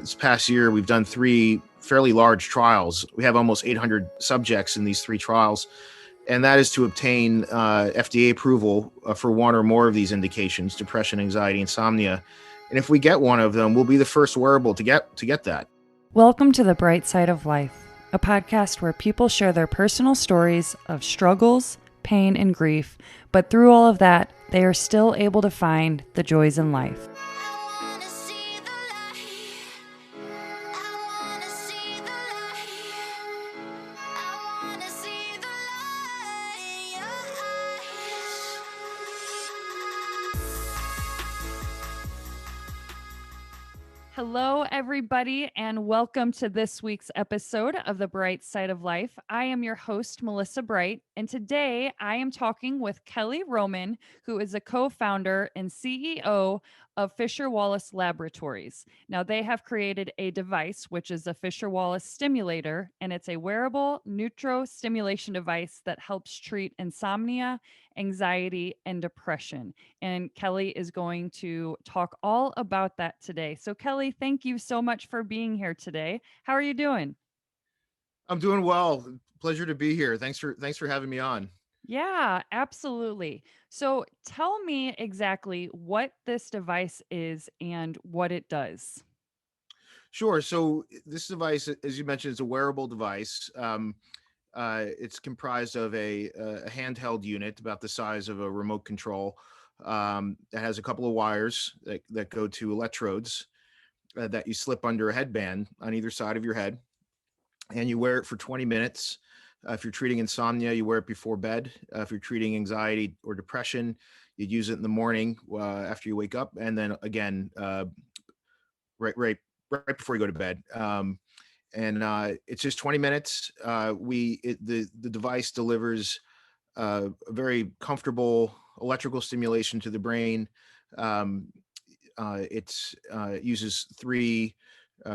This past year, we've done three fairly large trials. We have almost 800 subjects in these three trials, and that is to obtain FDA approval for one or more of these indications: depression, anxiety, insomnia. And if we get one of them, we'll be the first wearable to get that. Welcome to The Bright Side of Life, a podcast where people share their personal stories of struggles, pain, and grief, but through all of that, they are still able to find the joys in life. Hello, everybody, and welcome to this week's episode of The Bright Side of Life. I am your host, Melissa Bright, and today I am talking with Kelly Roman, who is a co-founder and CEO of Fisher Wallace Laboratories. Now, they have created a device, which is a Fisher Wallace Stimulator, and it's a wearable neurostimulation device that helps treat insomnia, anxiety, and depression. And Kelly is going to talk all about that today. So, Kelly, thank you so much for being here today. How are you doing? I'm doing well. Pleasure to be here. Thanks for having me on. Yeah, absolutely. So, tell me exactly what this device is and what it does. Sure. So this device, as you mentioned, is a wearable device. It's comprised of a handheld unit about the size of a remote control that has a couple of wires that go to electrodes that you slip under a headband on either side of your head, and you wear it for 20 minutes. If you're treating insomnia, you wear it before bed. If you're treating anxiety or depression, you'd use it in the morning after you wake up, and then again right right right before you go to bed. And It's just 20 minutes. The device delivers a very comfortable electrical stimulation to the brain. Um, it uses three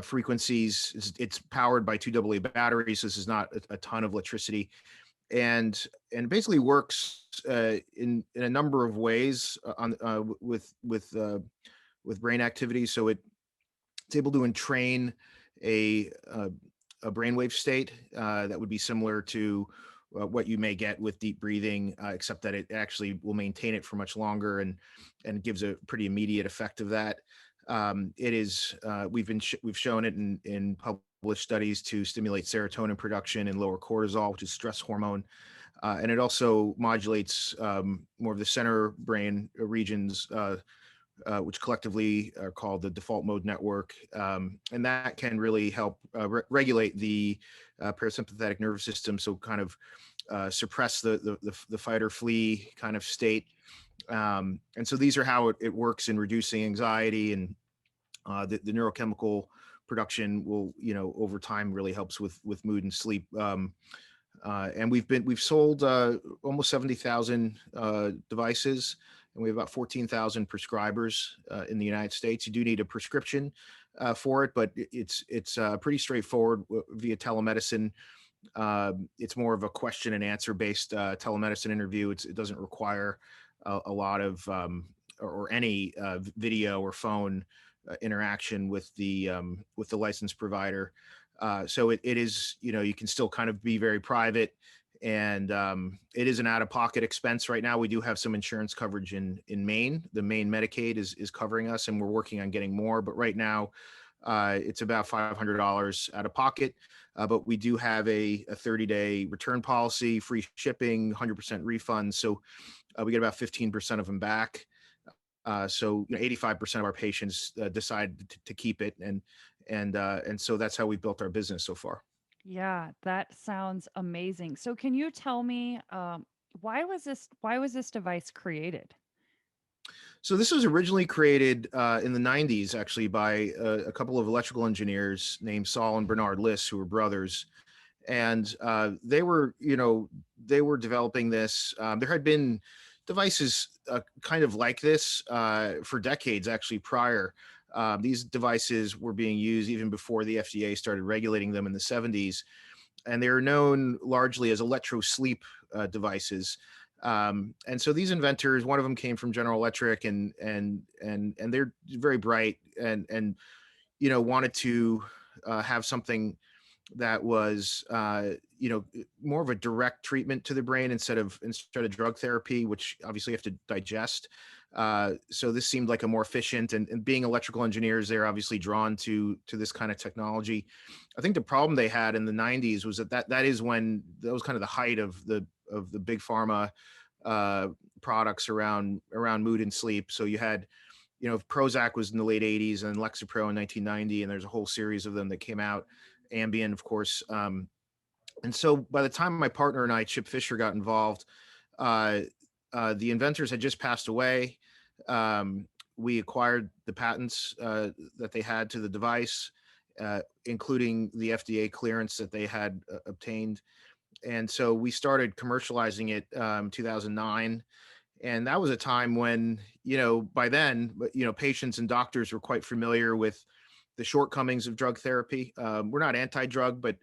frequencies. It's powered by two AA batteries. This is not a ton of electricity, and basically works in a number of ways on with brain activity. So it's able to entrain a uh, a brainwave state that would be similar to what you may get with deep breathing, except that it actually will maintain it for much longer and gives a pretty immediate effect of that. It is we've shown it in published studies to stimulate serotonin production and lower cortisol, which is stress hormone, and it also modulates more of the center brain regions, which collectively are called the default mode network. And that can really help regulate the parasympathetic nervous system. So kind of suppress the fight or flee kind of state. And so these are how it works in reducing anxiety, and the neurochemical production will, over time really helps with mood and sleep. And we've sold almost 70,000 devices, and we have about 14,000 prescribers in the United States. You do need a prescription for it, but it's pretty straightforward via telemedicine. It's more of a question and answer based telemedicine interview. It doesn't require a lot of or any video or phone interaction with the licensed provider. So it is, you can still kind of be very private, and it is an out-of-pocket expense right now. We do have some insurance coverage in Maine. The Maine Medicaid is covering us, and we're working on getting more. But right now, it's about $500 out of pocket. But we do have a 30-day return policy, free shipping, 100% refund. So we get about 15% of them back. So 85% of our patients decide to keep it, and so that's how we built our business so far. Yeah, that sounds amazing. So, can you tell me why was this device created? So this was originally created in the 90s, actually, by a couple of electrical engineers named Saul and Bernard Liss, who were brothers, and they were developing this. There had been devices kind of like this for decades, actually, prior. These devices were being used even before the FDA started regulating them in the 70s, and they're known largely as electro sleep devices. And so these inventors, one of them came from General Electric, and they're very bright, and wanted to have something that was more of a direct treatment to the brain instead of drug therapy, which obviously you have to digest. So this seemed like a more efficient, and being electrical engineers, they're obviously drawn to this kind of technology. I think the problem they had in the 90s was that is when that was kind of the height of the big pharma uh, products around mood and sleep. So you had, Prozac was in the late 80s and Lexapro in 1990, and there's a whole series of them that came out. Ambien, of course. And so by the time my partner and I, Chip Fisher, got involved, uh, the inventors had just passed away. We acquired the patents that they had to the device, including the FDA clearance that they had obtained. And so we started commercializing it 2009. And that was a time when, by then, patients and doctors were quite familiar with the shortcomings of drug therapy. We're not anti-drug, but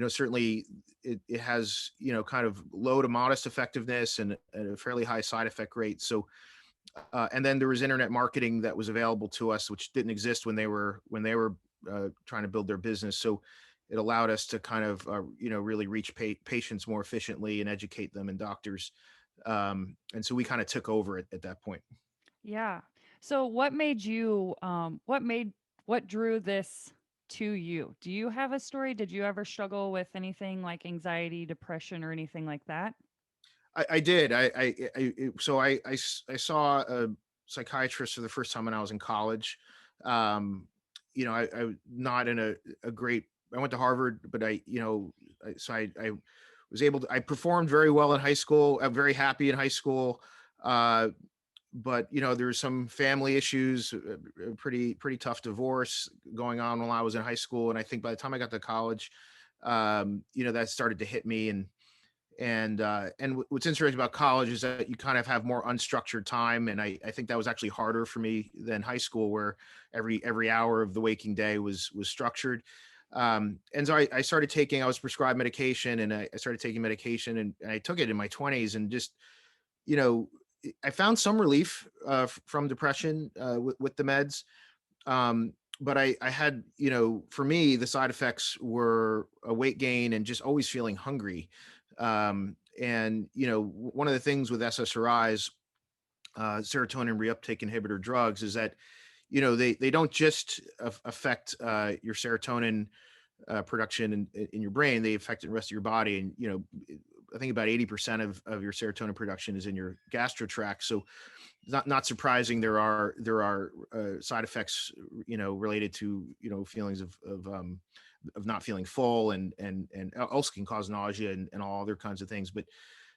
certainly it has kind of low to modest effectiveness and a fairly high side effect rate. So and then there was internet marketing that was available to us, which didn't exist when they were trying to build their business. So it allowed us to kind of really reach patients more efficiently and educate them and doctors. And so we kind of took over at that point. Yeah. So what drew this to you? Do you have a story? Did you ever struggle with anything like anxiety, depression, or anything like that? I did. I saw a psychiatrist for the first time when I was in college. I not in a great. I went to Harvard, but I was able to. I performed very well in high school. I'm very happy in high school. Uh, but there was some family issues, a pretty tough divorce going on while I was in high school, and I think by the time I got to college, that started to hit me. And what's interesting about college is that you kind of have more unstructured time, and I think that was actually harder for me than high school, where every hour of the waking day was structured. And so I started taking. I was prescribed medication, and I started taking medication, and I took it in my 20s, and just you know I found some relief from depression with the meds. But I had, for me, the side effects were a weight gain and just always feeling hungry. And one of the things with SSRIs, serotonin reuptake inhibitor drugs, is that they don't just affect your serotonin production in your brain; they affect the rest of your body. And I think about 80% of your serotonin production is in your gastro tract. So not surprising there are side effects related to feelings of not feeling full, and also can cause nausea and all other kinds of things. But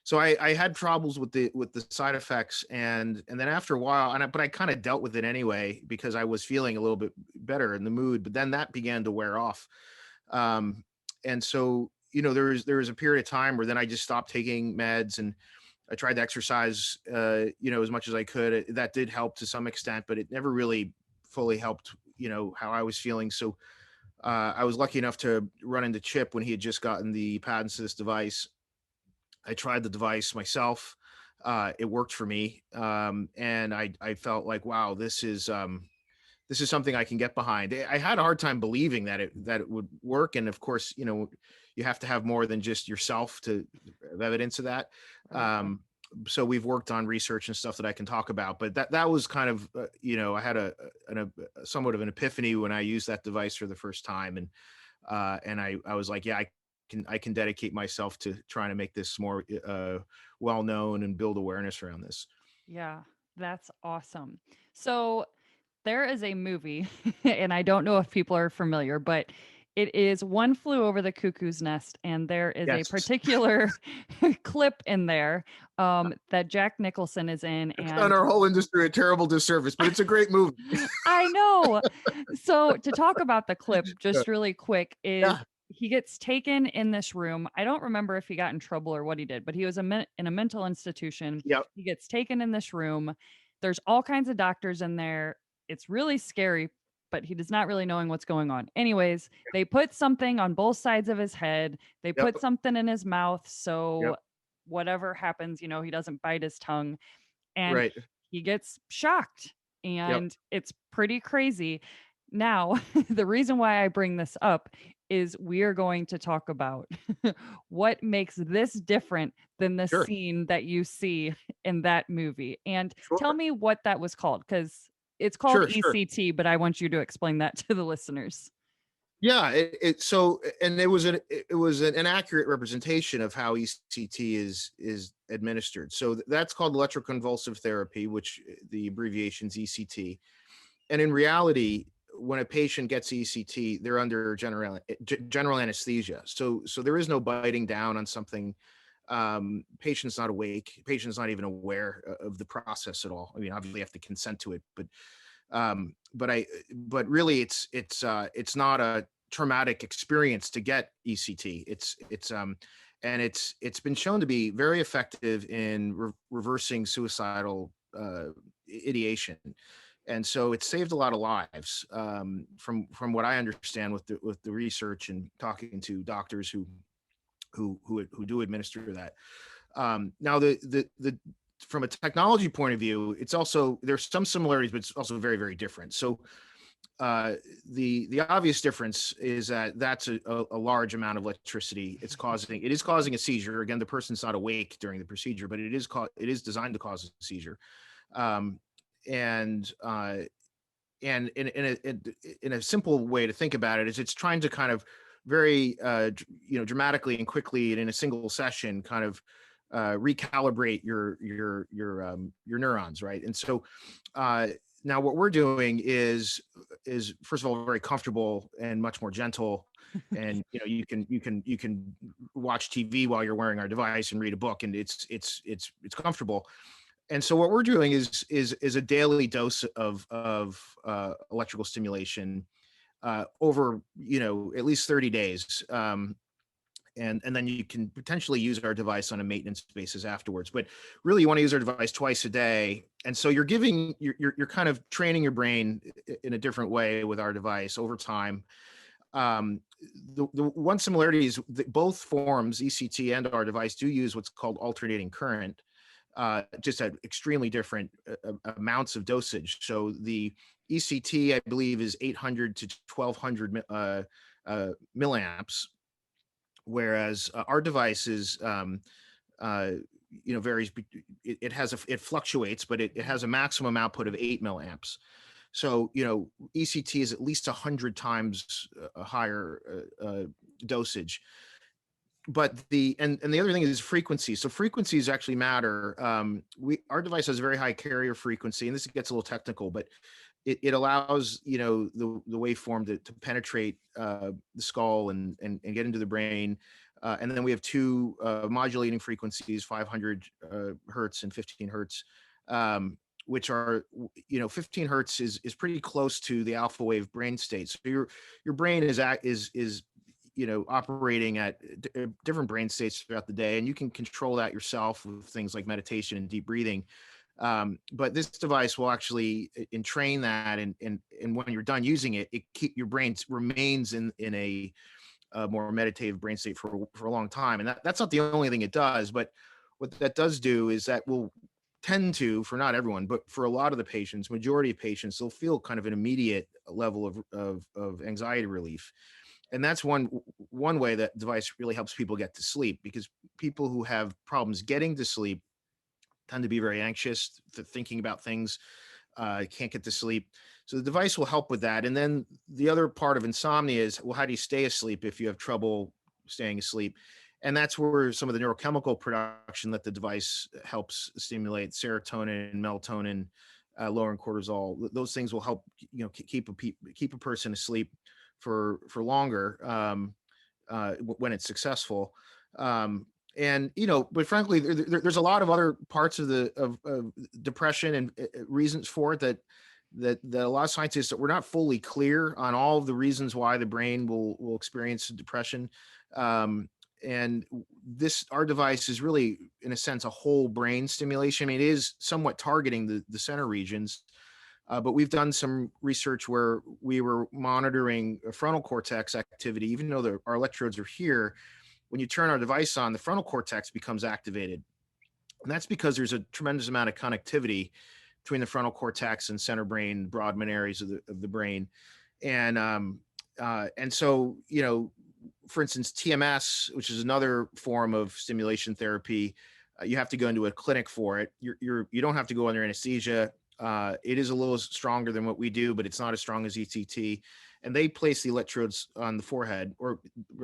so I had troubles with the side effects, and then after a while, but I kind of dealt with it anyway because I was feeling a little bit better in the mood. But then that began to wear off. um and so there was a period of time where then I just stopped taking meds, and I tried to exercise, as much as I could. That did help to some extent, but it never really fully helped, how I was feeling. So I was lucky enough to run into Chip when he had just gotten the patents to this device. I tried the device myself. It worked for me, and I felt like, wow, this is something I can get behind. I had a hard time believing that it would work, and of course, you have to have more than just yourself to have evidence of that. Right. So we've worked on research and stuff that I can talk about, but that was kind of I had a somewhat of an epiphany when I used that device for the first time, and I was like, yeah, I can dedicate myself to trying to make this more well known and build awareness around this. Yeah, that's awesome. So there is a movie, and I don't know if people are familiar, but it is One Flew Over the Cuckoo's Nest, and there is a Yes, particular clip in there that Jack Nicholson is in, it's done and our whole industry a terrible disservice, but it's a great movie. I know. So to talk about the clip just really quick is Yeah. he gets taken in this room. I don't remember if he got in trouble or what he did, but he was in a mental institution. Yep. He gets taken in this room. There's all kinds of doctors in there. It's really scary, but he does not really knowing what's going on. Anyways, they put something on both sides of his head. They Yep. put something in his mouth so Yep. whatever happens, he doesn't bite his tongue, and Right. he gets shocked, Yep. and it's pretty crazy. Now, the reason why I bring this up is we're going to talk about what makes this different than the Sure, scene that you see in that movie. And tell sure, me what that was called, because it's called sure. ECT, but I want you to explain that to the listeners. Yeah, so and it was an accurate representation of how ECT is administered. So that's called electroconvulsive therapy, which the abbreviation's ECT. And in reality, when a patient gets ECT, they're under general anesthesia. So there is no biting down on something. Patient's not awake. Patient's not even aware of the process at all. I mean, obviously, you have to consent to it, but really, it's not a traumatic experience to get ECT. It's been shown to be very effective in reversing suicidal ideation, and so it saved a lot of lives. From what I understand with the research and talking to doctors who do administer that. Now the from a technology point of view, it's also there's some similarities, but it's also very very different. So the obvious difference is that that's a large amount of electricity. It is causing a seizure. Again, the person's not awake during the procedure, but it is designed to cause a seizure. Um, and in a simple way to think about it is it's trying to kind of very dramatically and quickly and in a single session kind of recalibrate your neurons, right? And so uh, now what we're doing is first of all very comfortable and much more gentle, and you can watch TV while you're wearing our device and read a book, and it's comfortable. And so what we're doing is a daily dose of electrical stimulation over at least 30 days. And then you can potentially use our device on a maintenance basis afterwards, but really you want to use our device twice a day. And so you're kind of training your brain in a different way with our device over time. The one similarity is that both forms, ECT and our device, do use what's called alternating current, just at extremely different amounts of dosage. So the ECT, I believe, is 800 to 1200 milliamps, whereas our device is, varies. It fluctuates, but it has a maximum output of 8 milliamps. So, ECT is at least 100 times a higher dosage. But the other thing is frequency. So frequencies actually matter. Our device has a very high carrier frequency, and this gets a little technical, but it allows the waveform to penetrate the skull and get into the brain. And then we have two modulating frequencies, 500 hertz and 15 hertz, which are 15 hertz is pretty close to the alpha wave brain state. So your brain is operating at different brain states throughout the day, and you can control that yourself with things like meditation and deep breathing. But this device will actually entrain that, and when you're done using it, your brain remains in a more meditative brain state for a long time. And that's not the only thing it does, but what that does do is that will tend to, for not everyone, but for a lot of the patients, majority of patients, they'll feel kind of an immediate level of anxiety relief. And that's one way that device really helps people get to sleep, because people who have problems getting to sleep tend to be very anxious, thinking about things, can't get to sleep. So the device will help with that. And then the other part of insomnia is, well, how do you stay asleep if you have trouble staying asleep? And that's where some of the neurochemical production that the device helps stimulate, serotonin, melatonin, lowering cortisol, those things will help keep a person asleep for longer, when it's successful. And but frankly, there's a lot of other parts of depression and reasons for it that a lot of scientists that we're not fully clear on all of the reasons why the brain will experience depression. And our device is really, in a sense, a whole brain stimulation. I mean, it is somewhat targeting the center regions, but we've done some research where we were monitoring frontal cortex activity. Even though our electrodes are here, when you turn our device on, the frontal cortex becomes activated. And that's because there's a tremendous amount of connectivity between the frontal cortex and center brain, Brodmann areas of the brain. And so, for instance, TMS, which is another form of stimulation therapy, you have to go into a clinic for it. You don't have to go under anesthesia. It is a little stronger than what we do, but it's not as strong as ECT. And they place the electrodes on the forehead, or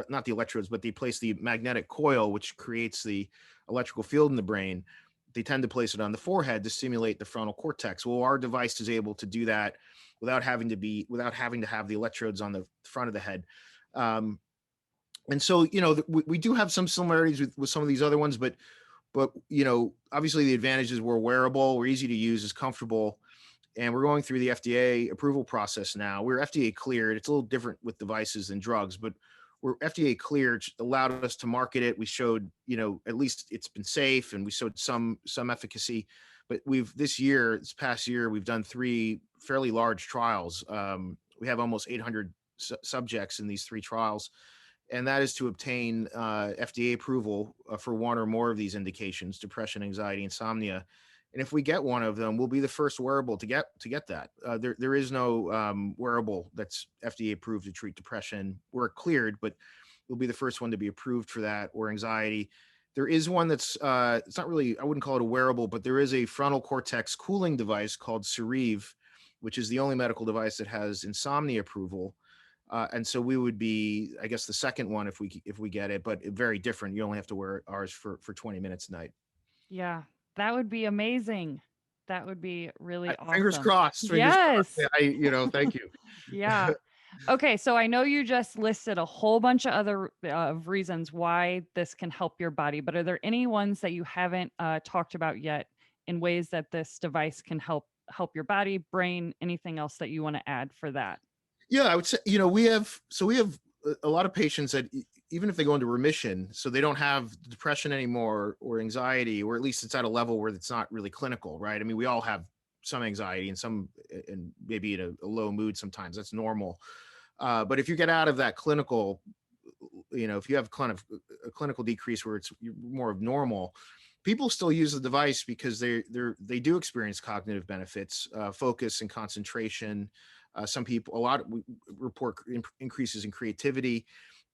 not the electrodes, but they place the magnetic coil, which creates the electrical field in the brain. They tend to place it on the forehead to stimulate the frontal cortex. Well, our device is able to do that without having to have the electrodes on the front of the head. And so, we do have some similarities with some of these other ones, but obviously the advantage is we're wearable, we're easy to use, is comfortable, and we're going through the FDA approval process now. We're FDA cleared. It's a little different with devices than drugs, but we're FDA cleared, allowed us to market it. We showed, at least it's been safe, and we showed some efficacy. But this past year, we've done 3 fairly large trials. We have almost 800 subjects in these 3 trials, and that is to obtain FDA approval for one or more of these indications: depression, anxiety, insomnia. And if we get one of them, we'll be the first wearable to get that. There is no wearable that's FDA approved to treat depression. We're cleared, but we'll be the first one to be approved for that, or anxiety. There is one that's it's not really, I wouldn't call it a wearable, but there is a frontal cortex cooling device called Cerev, which is the only medical device that has insomnia approval. And so we would be, I guess, the second one if we get it, but very different. You only have to wear ours for 20 minutes a night. Yeah, that would be amazing. That would be really Fingers awesome. crossed. Fingers crossed. Yes. Thank you. Yeah. Okay, so I know you just listed a whole bunch of other reasons why this can help your body, but are there any ones that you haven't talked about yet in ways that this device can help your body, brain, anything else that you want to add for that? Yeah, I would say, we have a lot of patients that even if they go into remission, so they don't have depression anymore or anxiety, or at least it's at a level where it's not really clinical, right? I mean, we all have some anxiety and maybe in a low mood sometimes. That's normal. But if you get out of that clinical, if you have kind of a clinical decrease where it's more of normal, people still use the device because they do experience cognitive benefits, focus and concentration. Some people, a lot we report increases in creativity.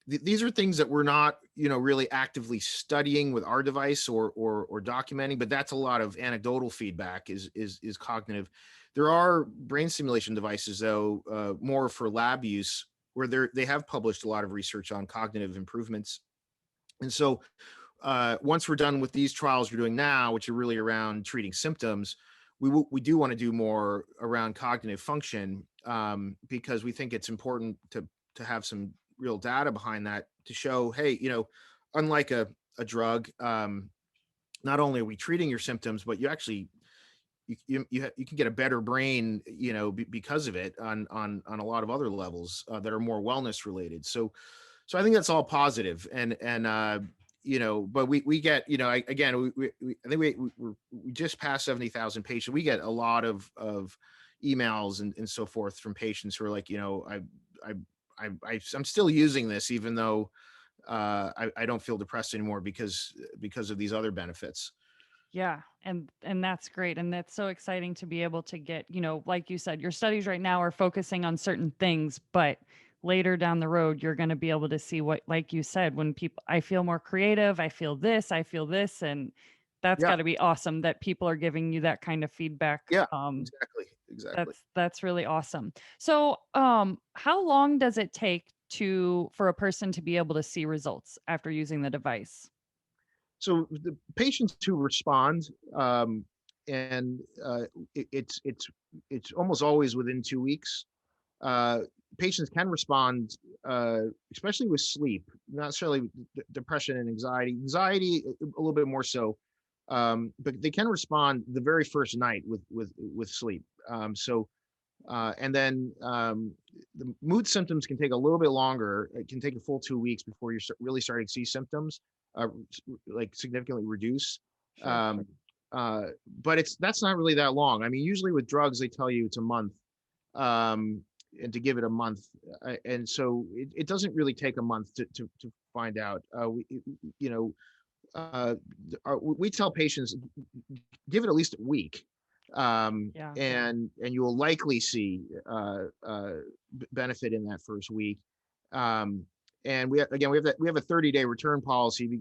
These are things that we're not, really actively studying with our device or documenting, but that's a lot of anecdotal feedback is cognitive. There are brain stimulation devices, though, more for lab use, where they have published a lot of research on cognitive improvements. And so once we're done with these trials we're doing now, which are really around treating symptoms, we do want to do more around cognitive function, because we think it's important to have some real data behind that to show, hey, unlike a drug, not only are we treating your symptoms, but you actually you can get a better brain, because of it on a lot of other levels that are more wellness related. So I think that's all positive. But we get, again, I think we just passed 70,000 patients. We get a lot of emails and so forth from patients who are like, I'm still using this even though I don't feel depressed anymore because of these other benefits. Yeah, and that's great, and that's so exciting to be able to get, like you said, your studies right now are focusing on certain things, but later down the road you're going to be able to see what, like you said, when people, I feel more creative, I feel this, and that's Yeah, got to be awesome that people are giving you that kind of feedback. yeah, exactly. That's really awesome. So, how long does it take for a person to be able to see results after using the device? So the patients who respond, and it's almost always within 2 weeks. uh, Patients can respond, especially with sleep, not necessarily depression and anxiety. Anxiety a little bit more so, but they can respond the very first night with sleep. And then the mood symptoms can take a little bit longer. It can take a full 2 weeks before you're really starting to see symptoms uh, like significantly reduce. Sure. Um, uh, but that's not really that long. I mean, usually with drugs, they tell you it's a month, um, and to give it a month. And so it doesn't really take a month to find out. You know, we tell patients, give it at least a week. Yeah. And you will likely see benefit in that first week. Um, and we have a 30-day return policy.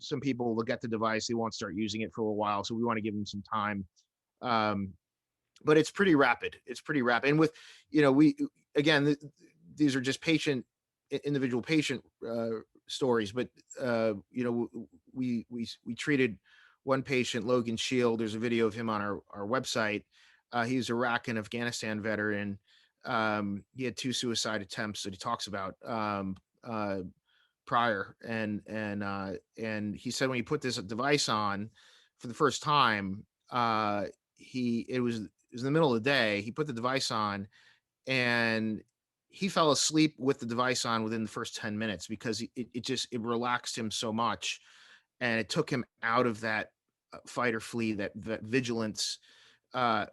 Some people will get the device, they won't start using it for a little while, so we want to give them some time. Um, but it's pretty rapid. It's pretty rapid. And with, we again, these are just individual patient stories, but we treated one patient, Logan Shield. There's a video of him on our website. He was a Iraq and Afghanistan veteran. He had 2 suicide attempts that he talks about prior, and he said when he put this device on for the first time, it was in the middle of the day. He put the device on, and he fell asleep with the device on within the first 10 minutes because it relaxed him so much, and it took him out of that fight or flee, that vigilance, uh,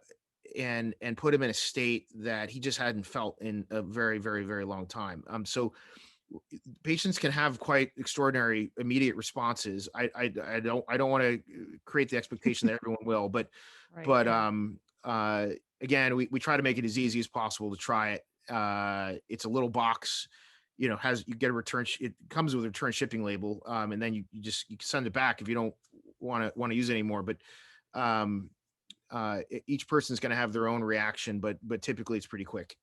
and put him in a state that he just hadn't felt in a very, very, very long time. So patients can have quite extraordinary immediate responses. I don't want to create the expectation that everyone will, but Right. but uh again, we try to make it as easy as possible to try it. It's a little box, has you get a it comes with a return shipping label, and then you can send it back if you don't want to use it anymore. But um each person's going to have their own reaction, but typically it's pretty quick.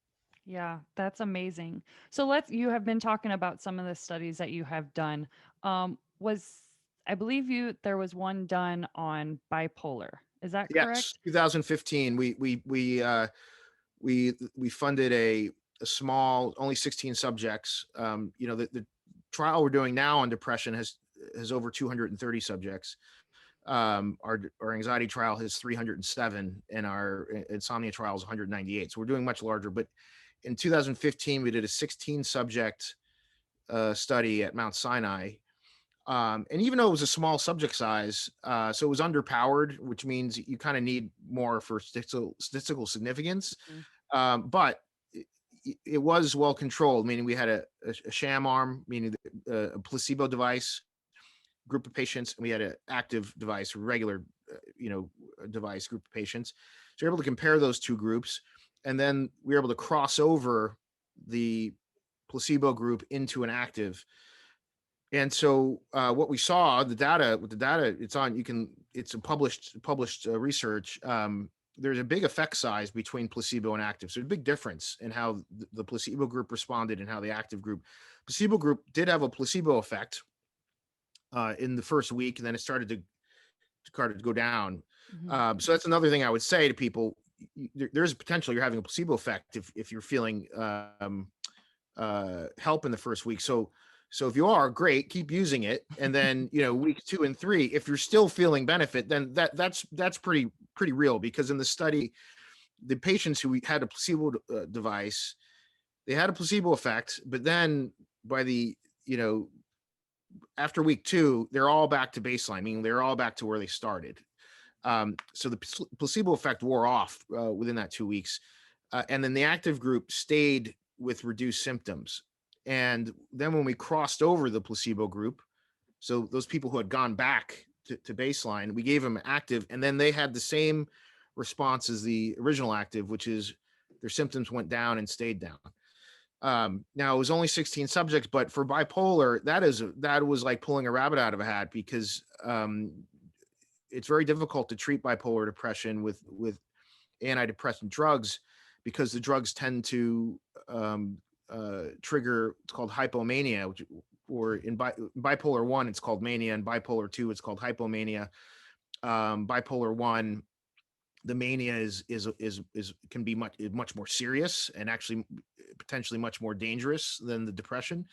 Yeah, that's amazing. So you have been talking about some of the studies that you have done. Was I believe there was one done on bipolar. Is that Yes, correct? 2015. We funded a small, only 16 subjects. The trial we're doing now on depression has over 230 subjects. Our anxiety trial has 307, and our insomnia trial is 198. So we're doing much larger. But in 2015, we did a 16 subject study at Mount Sinai. And even though it was a small subject size, so it was underpowered, which means you kind of need more for statistical significance. Mhm. But it was well controlled, meaning we had a sham arm, meaning a placebo device group of patients, and we had an active device, regular, device group of patients. So you're able to compare those two groups, and then we were able to cross over the placebo group into an active. And so what we saw, with the data, it's a published research. There's a big effect size between placebo and active. So a big difference in how the placebo group responded and how the active group. Placebo group did have a placebo effect in the first week, and then it started to go down. Mhm. So that's another thing I would say to people. There's potential you're having a placebo effect if you're feeling help in the first week. So if you are, great, keep using it. And then, week 2 and 3, if you're still feeling benefit, then that's pretty real, because in the study, the patients who had a placebo device, they had a placebo effect, but then by you know after week 2, they're all back to baseline, meaning they're all back to where they started. So the placebo effect wore off within that 2 weeks, and then the active group stayed with reduced symptoms. And then when we crossed over the placebo group, so those people who had gone back to baseline, we gave them active, and then they had the same response as the original active, which is their symptoms went down and stayed down. Now it was only 16 subjects, but for bipolar, that was like pulling a rabbit out of a hat, because it's very difficult to treat bipolar depression with antidepressant drugs, because the drugs tend to trigger what's called hypomania, or in bipolar 1 it's called mania, and bipolar 2 it's called hypomania. Bipolar 1, the mania is can be much more serious, and actually potentially much more dangerous than the depression.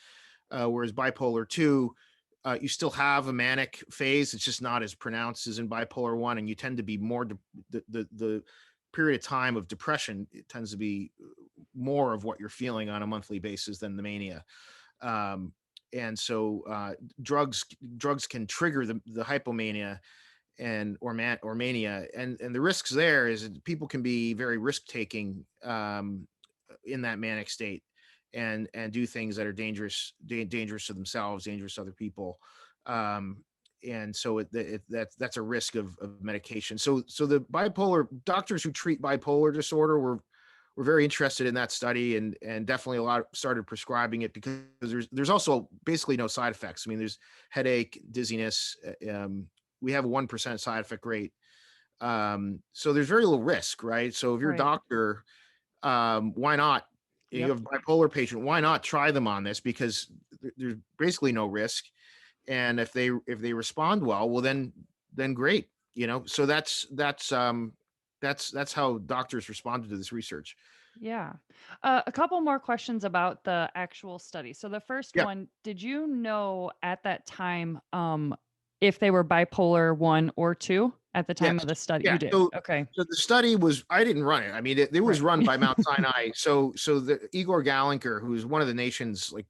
Whereas bipolar 2, you still have a manic phase. It's just not as pronounced as in bipolar 1, and you tend to be more the period of time of depression, it tends to be more of what you're feeling on a monthly basis than the mania. Um, and so drugs can trigger the hypomania or mania, and the risks there is that people can be very risk taking in that manic state, and do things that are dangerous to themselves, dangerous to other people. Um, and so that's a risk of medication. So the bipolar doctors who treat bipolar disorder were very interested in that study, and definitely a lot started prescribing it because there's also basically no side effects. I mean, there's headache, dizziness. We have a 1% side effect rate. So there's very little risk, right? So if you're a Right. doctor, why not? If you Yep. have a bipolar patient, why not try them on this? Because there's basically no risk, and if they respond well, then great. So that's how doctors responded to this research. Yeah. A couple more questions about the actual study. So the first Yeah. one, did you know at that time if they were bipolar 1 or 2 at the time Yes. of the study? Yeah. You did. So Okay. so the study was I didn't run it. I mean, it was Right. run by Mount Sinai. So the Igor Galenker, who's one of the nation's like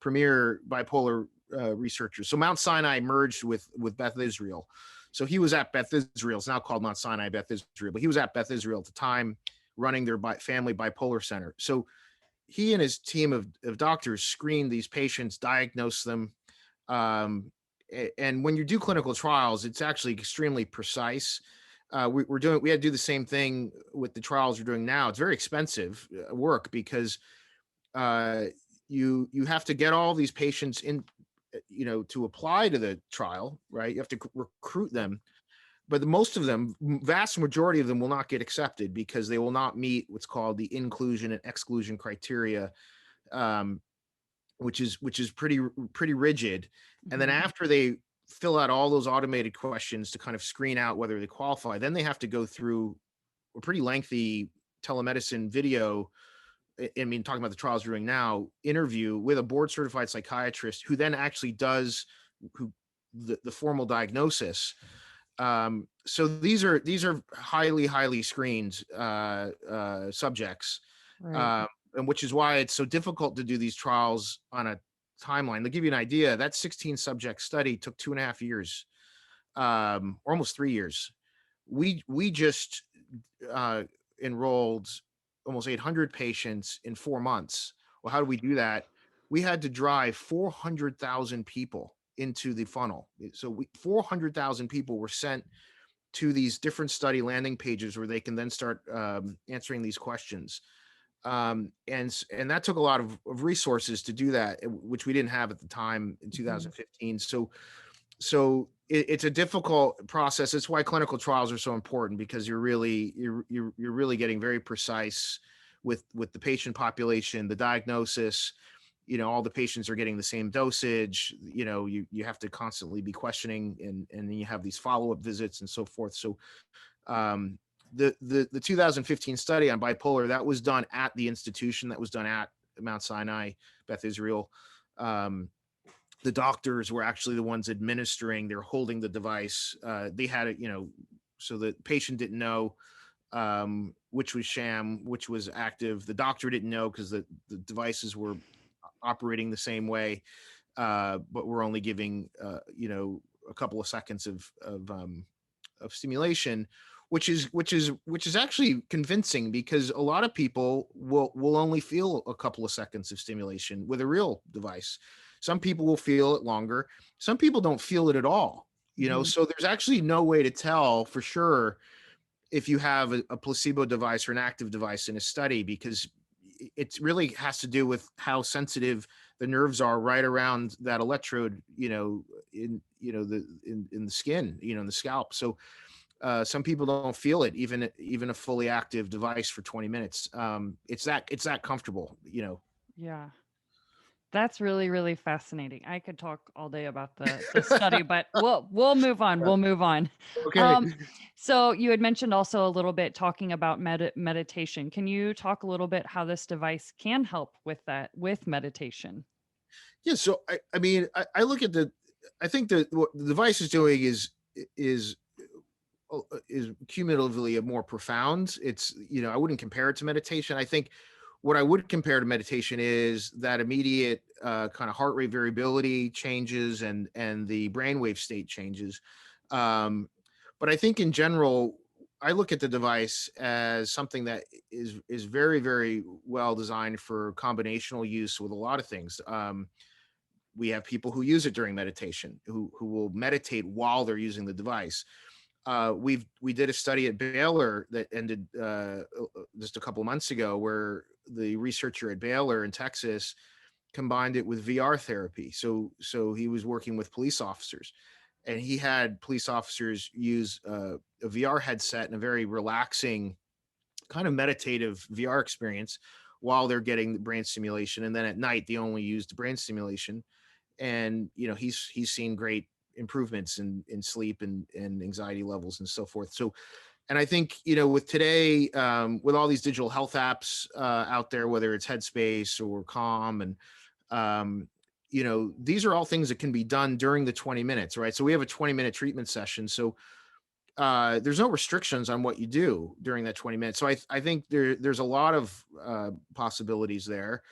premier bipolar researchers. So Mount Sinai merged with Beth Israel. So he was at Beth Israel. It's now called Mount Sinai Beth Israel, but he was at Beth Israel at the time, running their family bipolar center. So he and his team of doctors screened these patients, diagnosed them. Um, and when you do clinical trials, it's actually extremely precise. We had to do the same thing with the trials we're doing now. It's very expensive work because uh, you have to get all these patients in, to apply to the trial, right? You have to recruit them, but most of them, vast majority of them, will not get accepted because they will not meet what's called the inclusion and exclusion criteria, um, which is pretty rigid. And then Mhm. after they fill out all those automated questions to kind of screen out whether they qualify, then they have to go through a pretty lengthy telemedicine video. I mean, talking about the trials we're doing now, interview with a board certified psychiatrist who then actually does who the formal diagnosis. So these are highly screened subjects, Right. uh, and which is why it's so difficult to do these trials on a timeline. To give you an idea, that 16 subject study took 2.5 years, almost 3 years. We just uh, enrolled almost 800 patients in 4 months. Well, how do we do that? We had to drive 400,000 people into the funnel. So 400,000 people were sent to these different study landing pages where they can then start answering these questions. And that took a lot of resources to do that, which we didn't have at the time in Mhm. 2015. So it's a difficult process. It's why clinical trials are so important, because you're really getting very precise with the patient population, the diagnosis. All the patients are getting the same dosage. You have to constantly be questioning, and then you have these follow-up visits and so forth. So um, the 2015 study on bipolar, that was done at the institution, that was done at Mount Sinai Beth Israel. Um, the doctors were actually the ones administering. They're holding the device. They had it, so the patient didn't know which was sham, which was active. The doctor didn't know because the devices were operating the same way, but we're only giving a couple of seconds of stimulation, which is actually convincing, because a lot of people will only feel a couple of seconds of stimulation with a real device. Some people will feel it longer. Some people don't feel it at all. Mhm. So there's actually no way to tell for sure if you have a placebo device or an active device in a study, because it really has to do with how sensitive the nerves are right around that electrode, in the skin, in the scalp. So some people don't feel it, even a fully active device for 20 minutes. It's that comfortable. Yeah. That's really, really fascinating. I could talk all day about the study, but we'll move on. We'll move on. Okay. Um, so you had mentioned also a little bit talking about meditation. Can you talk a little bit how this device can help with that, with meditation? Yeah. So I mean, I look at I think that what the device is doing is is cumulatively a more profound. I wouldn't compare it to meditation. I think what I would compare to meditation is that immediate kind of heart rate variability changes, and the brainwave state changes. Um, but I think in general, I look at the device as something that is very, very well designed for combinational use with a lot of things. We have people who use it during meditation, who will meditate while they're using the device. We did a study at Baylor that ended just a couple of months ago, where the researcher at Baylor in Texas combined it with VR therapy. So he was working with police officers, and he had police officers use a VR headset and a very relaxing kind of meditative VR experience while they're getting the brain stimulation, and then at night they only used brain stimulation. And he's seen great improvements in sleep and anxiety levels and so forth. So, and I think with today, with all these digital health apps out there, whether it's Headspace or Calm, and these are all things that can be done during the 20 minutes, right? So we have a 20-minute treatment session. So there's no restrictions on what you do during that 20 minutes. So I think there's a lot of possibilities there.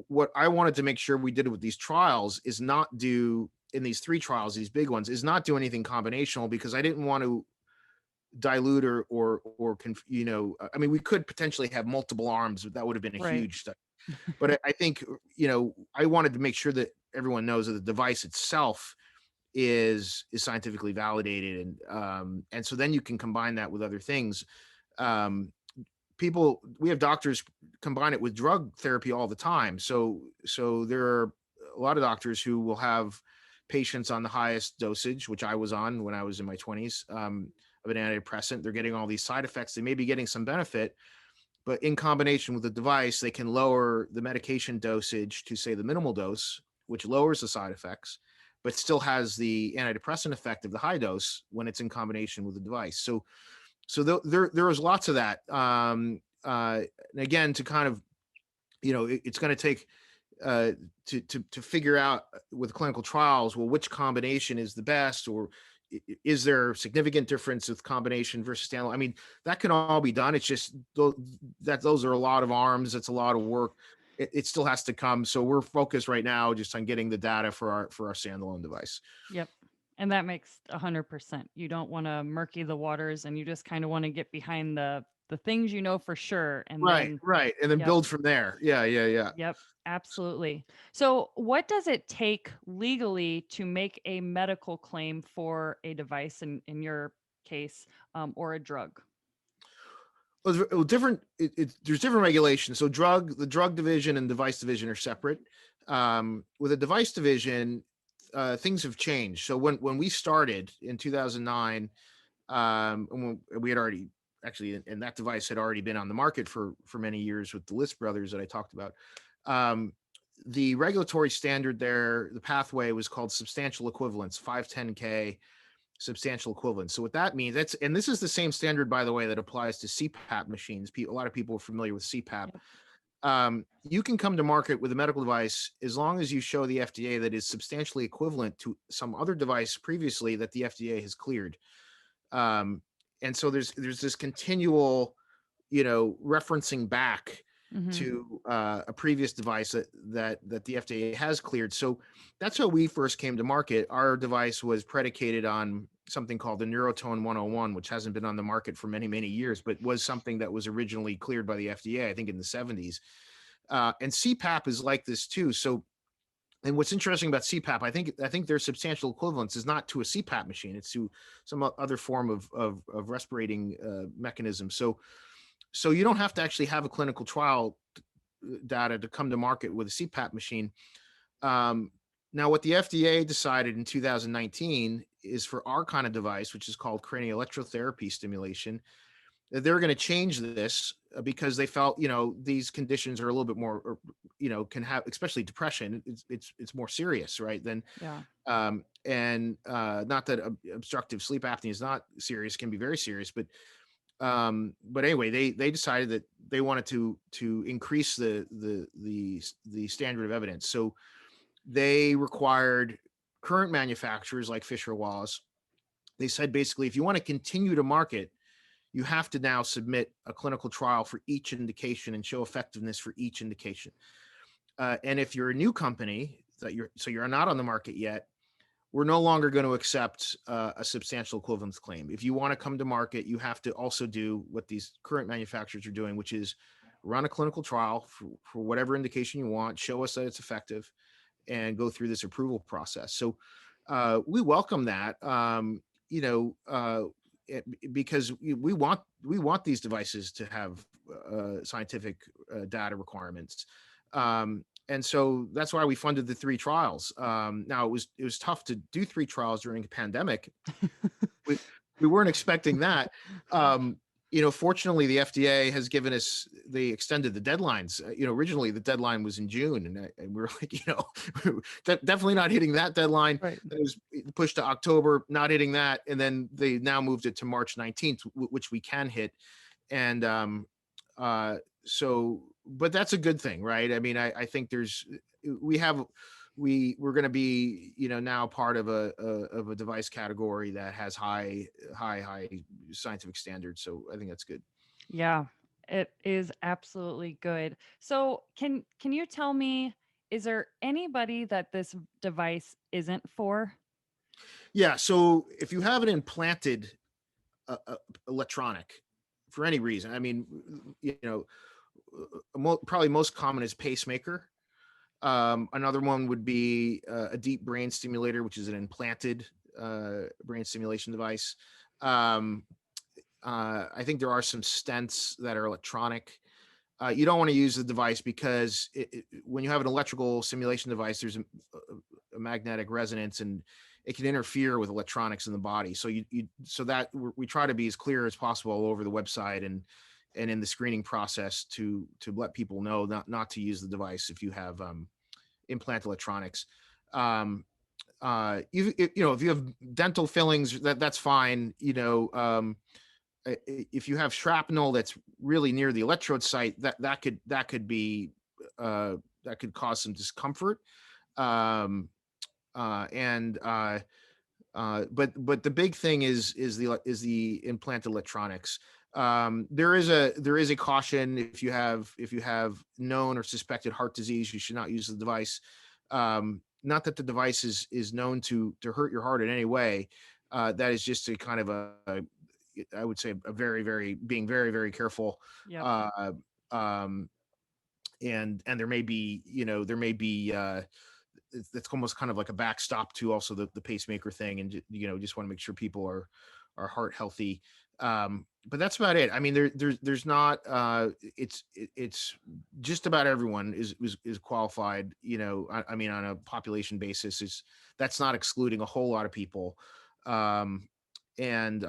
What I wanted to make sure we did with these trials is not do, in these 3 trials, these big ones, is not do anything combinational, because I didn't want to dilute I mean, we could potentially have multiple arms, but that would have been a Right. huge study. But I think, I wanted to make sure that everyone knows that the device itself is scientifically validated, and so then you can combine that with other things. Um, we have doctors combine it with drug therapy all the time. So there are a lot of doctors who will have patients on the highest dosage, which I was on when I was in my 20s, of an antidepressant. They're getting all these side effects. They may be getting some benefit, but in combination with the device, they can lower the medication dosage to, say, the minimal dose, which lowers the side effects, but still has the antidepressant effect of the high dose when it's in combination with the device. So there was lots of that. And again, to kind of, it's going to take to figure out with clinical trials, well, which combination is the best, or is there significant difference with combination versus standalone? I mean, that can all be done. It's just those are a lot of arms. It's a lot of work. It still has to come. So we're focused right now just on getting the data for our standalone device. Yep. And that makes 100%. You don't want to murky the waters, and you just kind of want to get behind the things you know for sure, and Right, then right. And then yep. build from there. Yeah, yeah, yeah. Yep, absolutely. So, what does it take legally to make a medical claim for a device, in your case, or a drug? Well, different. There's different regulations. So the drug division and device division are separate. With a device division, things have changed. So when we started in 2009, and when we had already actually, and that device had already been on the market for many years with the List brothers that I talked about. Um, the regulatory standard there, the pathway was called substantial equivalence, 510K substantial equivalence. So what that means, and this is the same standard, by the way, that applies to CPAP machines. A lot of people are familiar with CPAP. Yep. You can come to market with a medical device as long as you show the FDA that is substantially equivalent to some other device previously that the FDA has cleared. Um, and so there's this continual, referencing back Mhm. to a previous device that the FDA has cleared. So that's how we first came to market. Our device was predicated on something called the Neurotone 101, which hasn't been on the market for many, many years, but was something that was originally cleared by the FDA, I think in the 70s. And CPAP is like this too. So, and what's interesting about CPAP, I think their substantial equivalence is not to a CPAP machine; it's to some other form of respirating mechanism. So you don't have to actually have a clinical trial data to come to market with a CPAP machine. Um, Now, what the FDA decided in 2019 is for our kind of device, which is called cranial electrotherapy stimulation, they're going to change this because they felt these conditions are a little bit more, can have, especially depression, it's more serious, right, than Yeah. and not that obstructive sleep apnea is not serious, can be very serious, but anyway, they decided that they wanted to increase the standard of evidence. So they required current manufacturers like Fisher Wallace. They said basically, if you want to continue to market, you have to now submit a clinical trial for each indication and show effectiveness for each indication. And if you're a new company you're not on the market yet, we're no longer going to accept a substantial equivalence claim. If you want to come to market, you have to also do what these current manufacturers are doing, which is run a clinical trial for whatever indication you want, show us that it's effective, and go through this approval process. So we welcome that. You know, because we want these devices to have scientific data requirements. And so that's why we funded the 3 trials. Now it was tough to do 3 trials during a pandemic. we we weren't expecting that. Um, Fortunately, the FDA has given us, they extended the deadlines. Originally the deadline was in June, and we were like, definitely not hitting that deadline. Right. Then it was pushed to October, not hitting that, and then they now moved it to March 19th, which we can hit. And so, but that's a good thing, right? I mean, I think we have we're going to be now part of a device category that has high scientific standards, so I think that's good. Yeah, it is absolutely good. So, can you tell me, is there anybody that this device isn't for? Yeah, so if you have an implanted electronic for any reason, I mean, probably most common is pacemaker. Another one would be a deep brain stimulator, which is an implanted brain stimulation device. Um, I think there are some stents that are electronic. You don't want to use the device because when you have an electrical stimulation device, there's a magnetic resonance, and it can interfere with electronics in the body. So so that we try to be as clear as possible all over the website and in the screening process to let people know not to use the device if you have implant electronics. Um, if you have dental fillings, that's fine. If you have shrapnel that's really near the electrode site, that could be that could cause some discomfort. Um, and But the big thing is the implant electronics. There is a caution. If you have known or suspected heart disease, you should not use the device. Not that the device is known to hurt your heart in any way. That is just a kind of I would say a being very, very careful. Yep. Uh, um, and there may be it's almost kind of like a backstop to also the pacemaker thing, and just want to make sure people are heart healthy. But that's about it. I mean, there's not it's just about everyone is qualified. I mean, on a population basis, is that's not excluding a whole lot of people. Um, and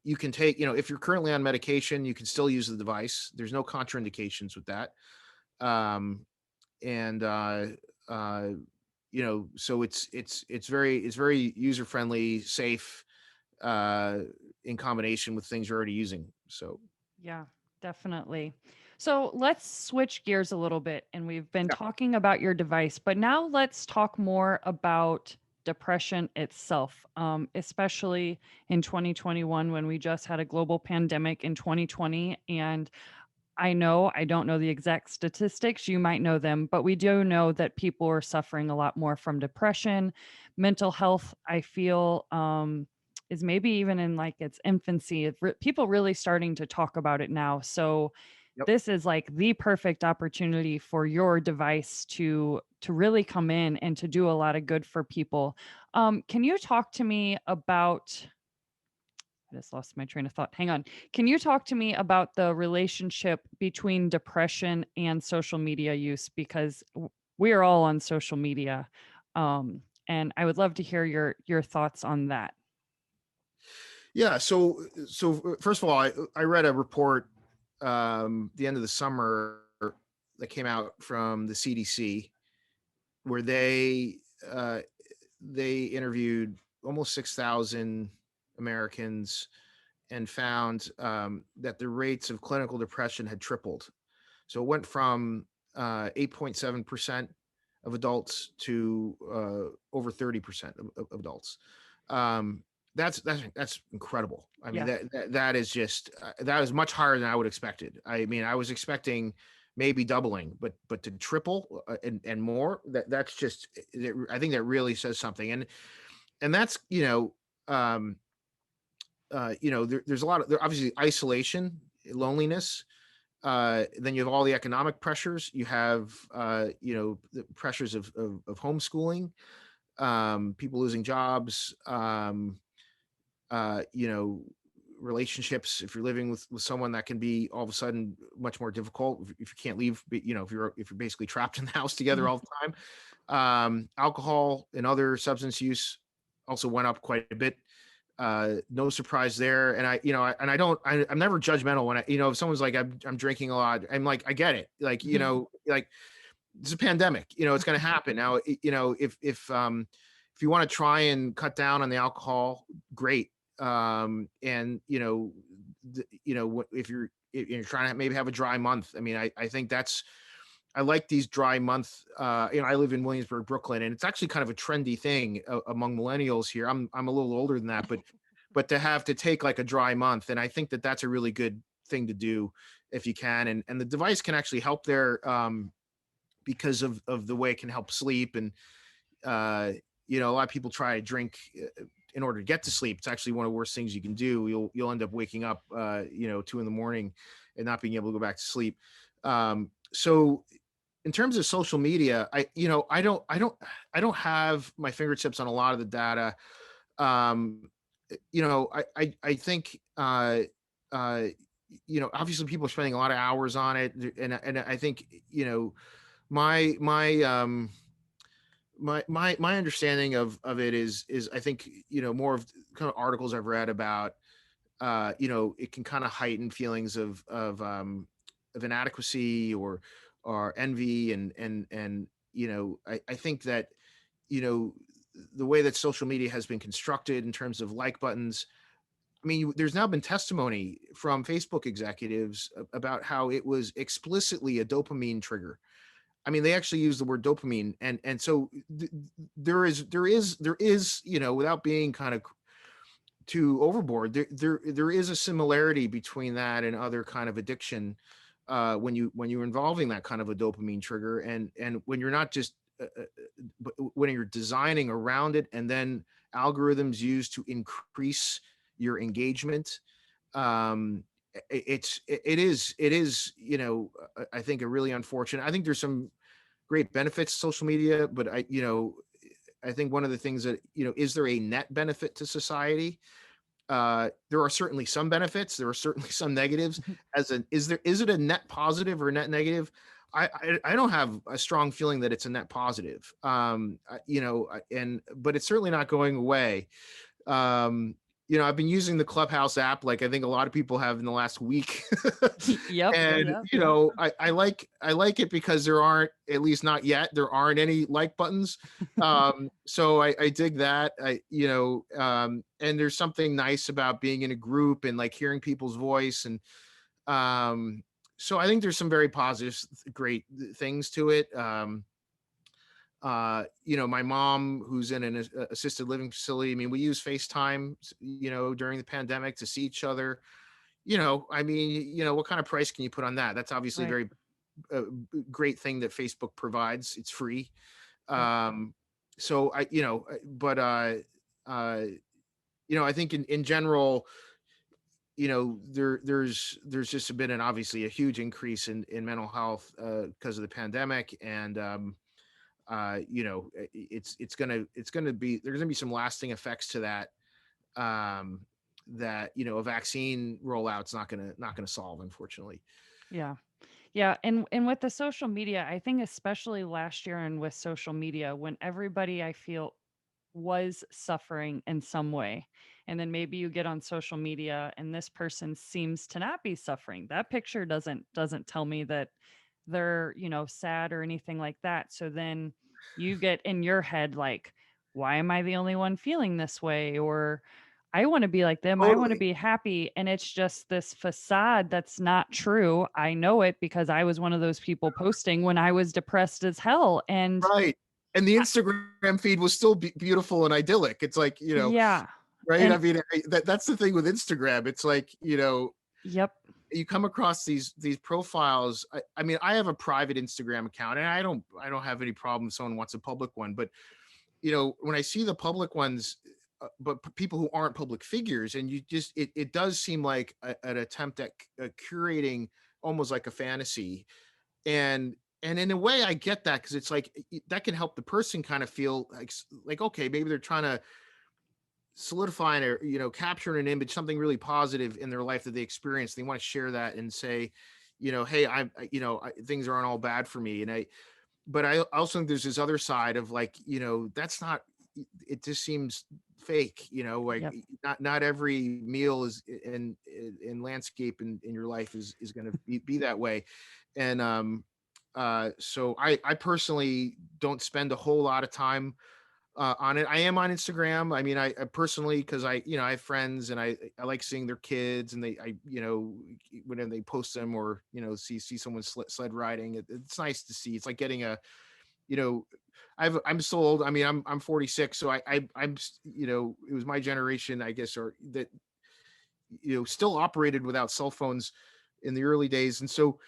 You can take, if you're currently on medication, you can still use the device. There's no contraindications with that. Um, and uh so it's very user friendly, safe, uh in combination with things you're already using. So Yeah, definitely. So let's switch gears a little bit. And we've been yeah. talking about your device, but now let's talk more about depression itself, especially in 2021 when we just had a global pandemic in 2020. And I don't know the exact statistics, you might know them, but we do know that people are suffering a lot more from depression. Mental health, I feel, is maybe even in like its infancy. People really starting to talk about it now. So Yep. this is like the perfect opportunity for your device to really come in and to do a lot of good for people. Can you talk to me about I just lost my train of thought. Hang on. Can you talk to me about the relationship between depression and social media use? Because we are all on social media, and I would love to hear your thoughts on that. Yeah, so first of all, I read a report the end of the summer that came out from the CDC, where they interviewed almost 6,000 Americans and found that the rates of clinical depression had tripled. So it went from 8.7% of adults to over 30% of adults. Um, that's incredible. I mean, Yeah. that is just that is much higher than I would expected. I mean, I was expecting maybe doubling, but to triple and more, that's just I think that really says something. And that's there's a lot of obviously isolation, loneliness. Then you have all the economic pressures. You have, the pressures of homeschooling, people losing jobs, you know, relationships. If you're living with someone, that can be all of a sudden much more difficult if you can't leave. If you're basically trapped in the house together all the time. Alcohol and other substance use also went up quite a bit. No surprise there. And I'm never judgmental when if someone's like, I'm drinking a lot, I'm like, I get it. Like, like, it's a pandemic, it's going to happen now. If you want to try and cut down on the alcohol, great. And if you're trying to maybe have a dry month, I mean, I think I like these dry month. I live in Williamsburg, Brooklyn, and it's actually kind of a trendy thing among millennials here. I'm a little older than that, but to have to take like a dry month, and I think that that's a really good thing to do if you can. And the device can actually help there, because of the way it can help sleep. And a lot of people try to drink in order to get to sleep. It's actually one of the worst things you can do. You'll end up waking up 2 a.m. and not being able to go back to sleep. So in terms of social media, I don't have my fingertips on a lot of the data. um I think, obviously people are spending a lot of hours on it, and I think, my my my understanding of it is I think, more of kind of articles I've read about, it can kind of heighten feelings of inadequacy or envy. And I think that, you know the way that social media has been constructed in terms of like buttons. I mean, there's now been testimony from Facebook executives about how it was explicitly a dopamine trigger. I mean, they actually use the word dopamine, and so there is, without being kind of too overboard, there is a similarity between that and other kind of addiction, when you're involving that kind of a dopamine trigger, and when you're not just, but when you're designing around it, and then algorithms used to increase your engagement. um it is, I think, a really unfortunate. I think there's some great benefits to social media, but I think one of the things that, is there a net benefit to society? There are certainly some benefits. There are certainly some negatives. Is it a net positive or a net negative? I don't have a strong feeling that it's a net positive. But it's certainly not going away. um I've been using the Clubhouse app, like I think a lot of people have in the last week. Yep. And I like it because there aren't, at least not yet, there aren't any like buttons. So I dig that. And there's something nice about being in a group and like hearing people's voice. And so I think there's some very positive, great things to it. My mom, who's in an assisted living facility, I mean, we use FaceTime, during the pandemic to see each other. I mean, what kind of price can you put on that? That's obviously a Right. very great thing that Facebook provides. It's free. Yep. So but I think in general, there's just been obviously a huge increase in mental health, because of the pandemic. And it's gonna be, there's gonna be some lasting effects to that, um that a vaccine rollout's not gonna solve, unfortunately. Yeah. Yeah, and with the social media, I think especially last year and with social media when everybody I feel was suffering in some way. And then maybe you get on social media and this person seems to not be suffering. That picture doesn't tell me that they're, sad or anything like that. So then you get in your head like, why am I the only one feeling this way? Or I want to be like them. I want to Totally. be happy. And it's just this facade that's not true. I know it because I was one of those people posting when I was depressed as hell. And Right. And the Instagram feed was still beautiful and idyllic. It's like, yeah. right? I And mean, that's the thing with Instagram. It's like, yep. you come across these profiles. I mean, I have a private Instagram account, and I don't have any problem if someone wants a public one. But when I see the public ones, but people who aren't public figures, and it does seem like an attempt at curating almost like a fantasy. And in a way I get that, because it's like that can help the person kind of feel like okay, maybe they're trying to solidifying or capturing an image, something really positive in their life that they experience. They want to share that and say, hey, things aren't all bad for me. But I also think there's this other side of like, that's not, it just seems fake, like Yep. not every meal is in landscape in your life is going to be that way. And so I personally don't spend a whole lot of time on it. I am on Instagram. I mean, I personally, because I have friends and I like seeing their kids, and when they post them, or see someone sled riding. It's nice to see. It's like getting a, you know, I'm so old. I mean, I'm 46, so it was my generation, I guess, or that still operated without cell phones in the early days. And so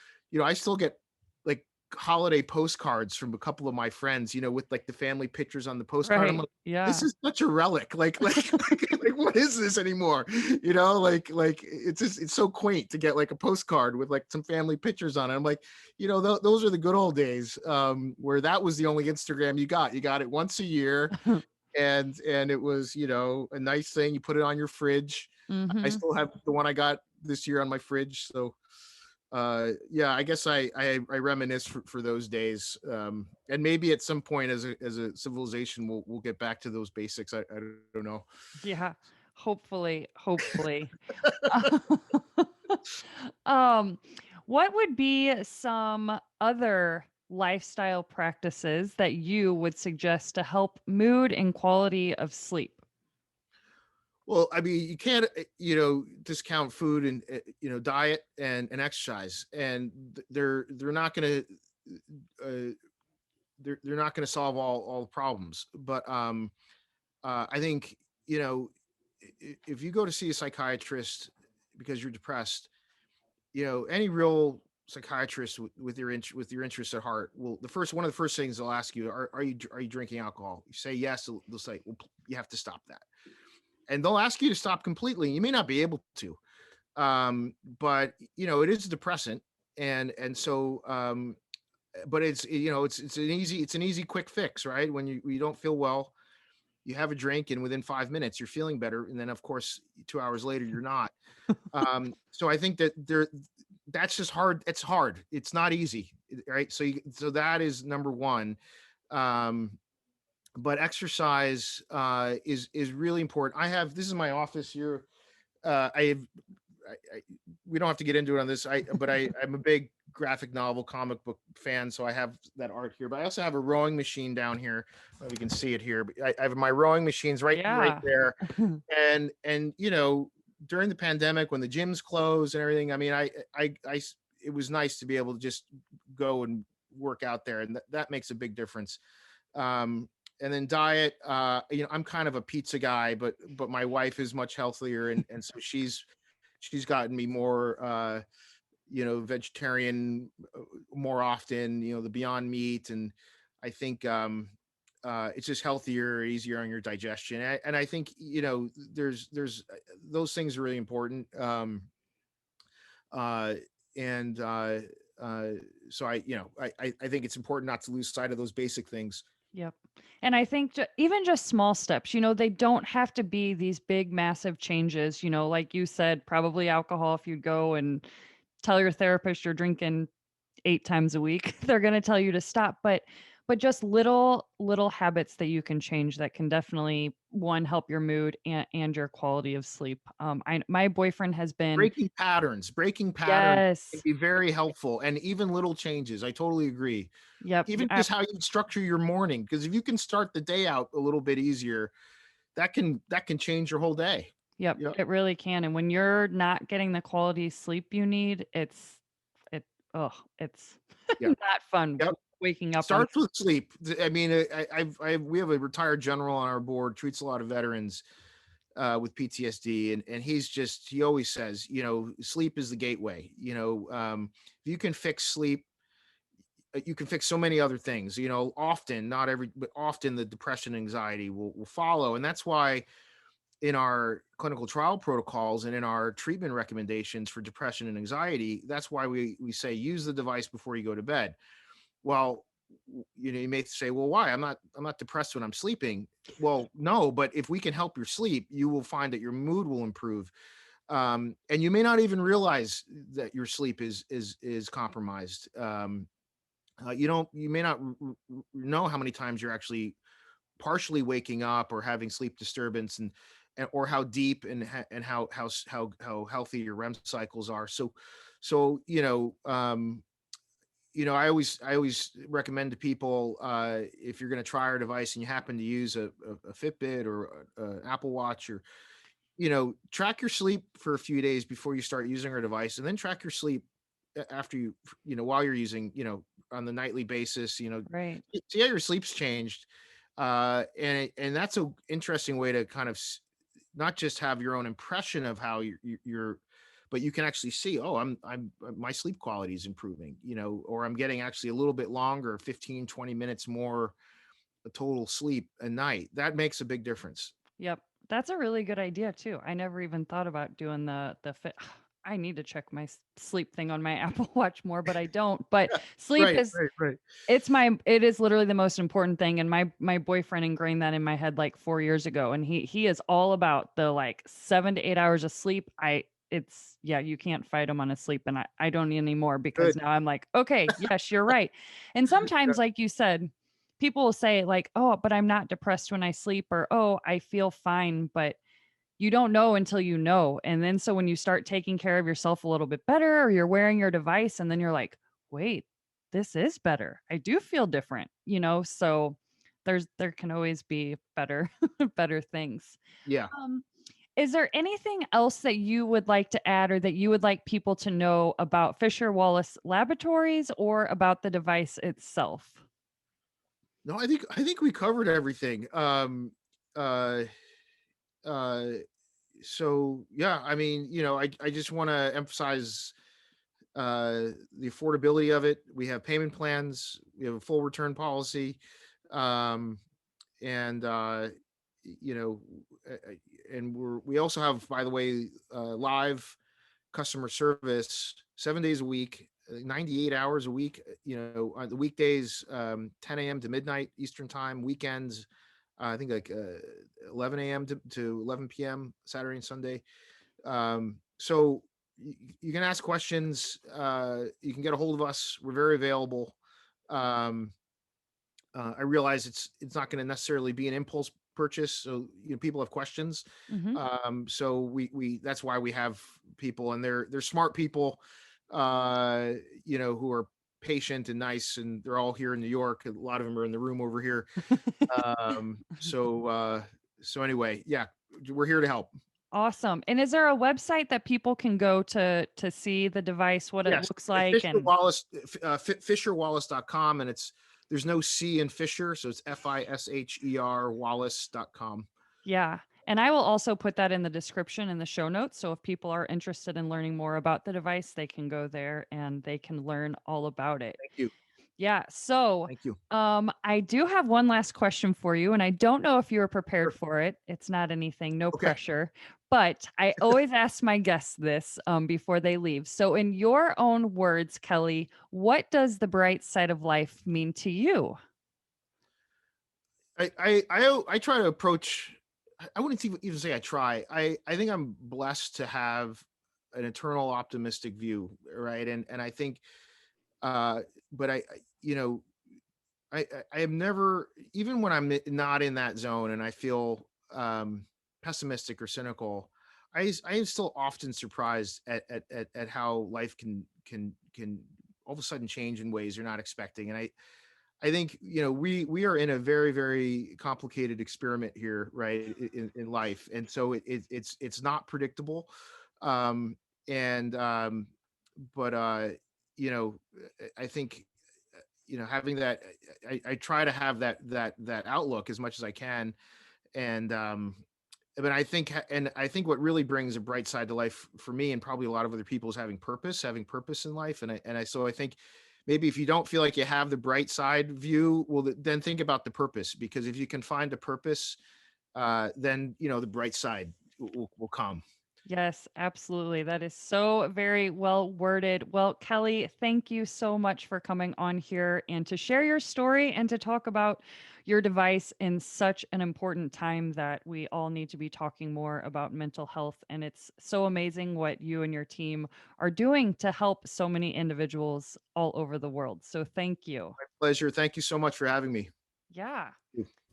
I still get like holiday postcards from a couple of my friends, with like the family pictures on the postcard. I'm Right. like, this Yeah. is such a relic. Like what is this anymore? Like it's so quaint to get like a postcard with like some family pictures on it. I'm like, those are the good old days, where that was the only Instagram you got. You got it once a year, and it was a nice thing. You put it on your fridge. I Mm-hmm. still have the one I got this year on my fridge. So yeah, I guess I reminisce for those days. And maybe at some point as a civilization we'll get back to those basics. I don't know. Yeah. Hopefully. Hopefully. um, what would be some other lifestyle practices that you would suggest to help mood and quality of sleep? Well, I mean, you can't discount food and diet and exercise, and they're not going to they're not going to solve all the problems. But I think if you go to see a psychiatrist because you're depressed, any real psychiatrist with your interests at heart will, one of the first things they'll ask you, are you drinking alcohol? You say yes, they'll say, well, you have to stop that, and they'll ask you to stop completely. You may not be able to, but it is a depressant, and so but it's an easy quick fix, right? When you don't feel well, you have a drink, and within 5 minutes you're feeling better, and then of course 2 hours later you're not. So I think that's just hard. It's hard. It's not easy, right? So that is number one. Um, but exercise is really important. This is my office here. I have I, we don't have to get into it on this. I'm a big graphic novel comic book fan, so I have that art here. But I also have a rowing machine down here. You can see it here. But I have my rowing machines right Yeah. there, and during the pandemic when the gyms closed and everything, I mean, it was nice to be able to just go and work out there, and that makes a big difference. And then diet, I'm kind of a pizza guy, but my wife is much healthier, and so she's gotten me more vegetarian more often, the Beyond Meat. And I think it's just healthier, easier on your digestion. And I think there's those things are really important. Uh and uh so I think it's important not to lose sight of those basic things. Yep. And I think even just small steps, they don't have to be these big, massive changes. Like you said, probably alcohol. If you go and tell your therapist you're drinking 8 times a week, they're going to tell you to stop. But just little habits that you can change that can definitely one help your mood and your quality of sleep. My boyfriend has been Breaking patterns can yes, be very helpful, and even little changes. I totally agree. yep, Even just how you structure your morning, because if you can start the day out a little bit easier, that can change your whole day. yep, Yep. it really can. And when you're not getting the quality sleep you need, it oh, it's Yeah. not fun Yep. waking up on. Starts with sleep. I mean, we have a retired general on our board, treats a lot of veterans with PTSD, and he always says, sleep is the gateway. If you can fix sleep, you can fix so many other things. Often, not every, but often the depression, anxiety will follow, and that's why in our clinical trial protocols and in our treatment recommendations for depression and anxiety, that's why we say use the device before you go to bed. Well, you may say, well, why? I'm not depressed when I'm sleeping. Well, no, but if we can help your sleep, you will find that your mood will improve. And you may not even realize that your sleep is compromised. You may not know how many times you're actually partially waking up or having sleep disturbance, and or how deep and how healthy your REM cycles are. So I always recommend to people, if you're going to try our device and you happen to use a Fitbit or Apple Watch, or track your sleep for a few days before you start using our device, and then track your sleep after while you're using, on the nightly basis, Right. see how your sleep's changed. And that's a interesting way to kind of not just have your own impression of how you're, but you can actually see, oh, my sleep quality is improving, or I'm getting actually a little bit longer, 15, 20 minutes more total sleep a night. That makes a big difference. Yep. That's a really good idea too. I never even thought about doing the fit. I need to check my sleep thing on my Apple Watch more, but I don't. But Yeah. sleep Right, is right, right. it is literally the most important thing, and my boyfriend ingrained that in my head like 4 years ago, and he is all about the like 7 to 8 hours of sleep. It's yeah, you can't fight him on his sleep, and I don't need any more because Good. now I'm like, okay, yes, you're right. And Yeah. sometimes like you said, people will say like, "Oh, but I'm not depressed when I sleep," or "Oh, I feel fine," but you don't know until you know. And then so when you start taking care of yourself a little bit better, or you're wearing your device and then you're like, "Wait, this is better. I do feel different," So there can always be better better things. Yeah. Um is there anything else that you would like to add or that you would like people to know about Fisher Wallace Laboratories or about the device itself? No, I think we covered everything. Uh uh so yeah, I mean, I just want to emphasize the affordability of it. We have payment plans, we have a full return policy. Um and you know uh, and we also have, by the way, live customer service 7 days a week, 98 hours a week, on the weekdays, 10 a.m. to midnight Eastern time, weekends, I think like 11 a.m. to 11 p.m. Saturday and Sunday. So you can ask questions. You can get a hold of us. We're very available. Um, I realize it's not going to necessarily be an impulse purchase, so people have questions. Mhm. So we that's why we have people, and they're smart people, who are patient and nice, and they're all here in New York. A lot of them are in the room over here. So anyway, yeah, we're here to help. Awesome. And is there a website that people can go to see the device, what it Yes, looks like? Fisher And Wallace, FisherWallace.com, and there's no C in Fisher, so it's Fisher Wallace.com. yeah. And I will also put that in the description in the show notes. So if people are interested in learning more about the device, they can go there and they can learn all about it. Thank you. Yeah. So, Thank you. I do have one last question for you, and I don't know if you were prepared Sure. for it. It's not anything, no Okay. pressure. But I always ask my guests this before they leave. So, in your own words, Kelly, what does the bright side of life mean to you? I try to approach. I wouldn't even say I try. I think I'm blessed to have an eternal optimistic view, right? And I think, uh, but you know, I am never, even when I'm not in that zone and I feel pessimistic or cynical, I am still often surprised at how life can all of a sudden change in ways you're not expecting. And I think, we are in a very, very complicated experiment here, right, in life, and so it's not predictable. Um, and but you know, I think, having that, I try to have that outlook as much as I can. And but I think what really brings a bright side to life for me, and probably a lot of other people, is having purpose in life. So I think maybe if you don't feel like you have the bright side view, well, then think about the purpose, because if you can find a purpose, then the bright side will come. Yes, absolutely. That is so very well worded. Well, Kelly, thank you so much for coming on here and to share your story and to talk about your device in such an important time that we all need to be talking more about mental health. And it's so amazing what you and your team are doing to help so many individuals all over the world. So thank you. Pleasure. Thank you so much for having me. Yeah.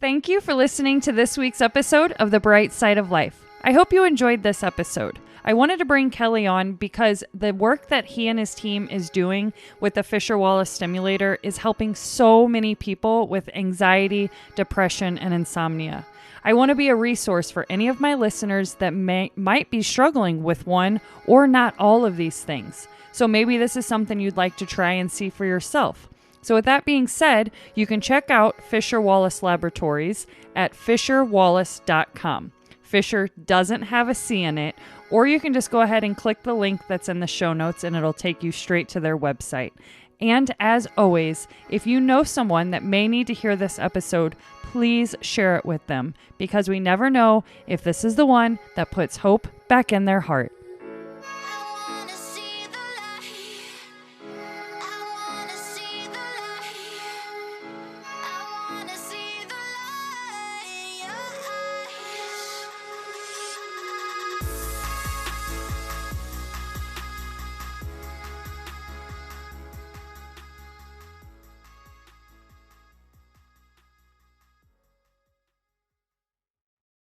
Thank you for listening to this week's episode of The Bright Side of Life. I hope you enjoyed this episode. I wanted to bring Kelly on because the work that he and his team is doing with the Fisher Wallace Stimulator is helping so many people with anxiety, depression, and insomnia. I want to be a resource for any of my listeners that might be struggling with one or not all of these things. So maybe this is something you'd like to try and see for yourself. So with that being said, you can check out Fisher Wallace Laboratories at fisherwallace.com. Fisher doesn't have a C in it, or you can just go ahead and click the link that's in the show notes and it'll take you straight to their website. And as always, if you know someone that may need to hear this episode, please share it with them because we never know if this is the one that puts hope back in their heart.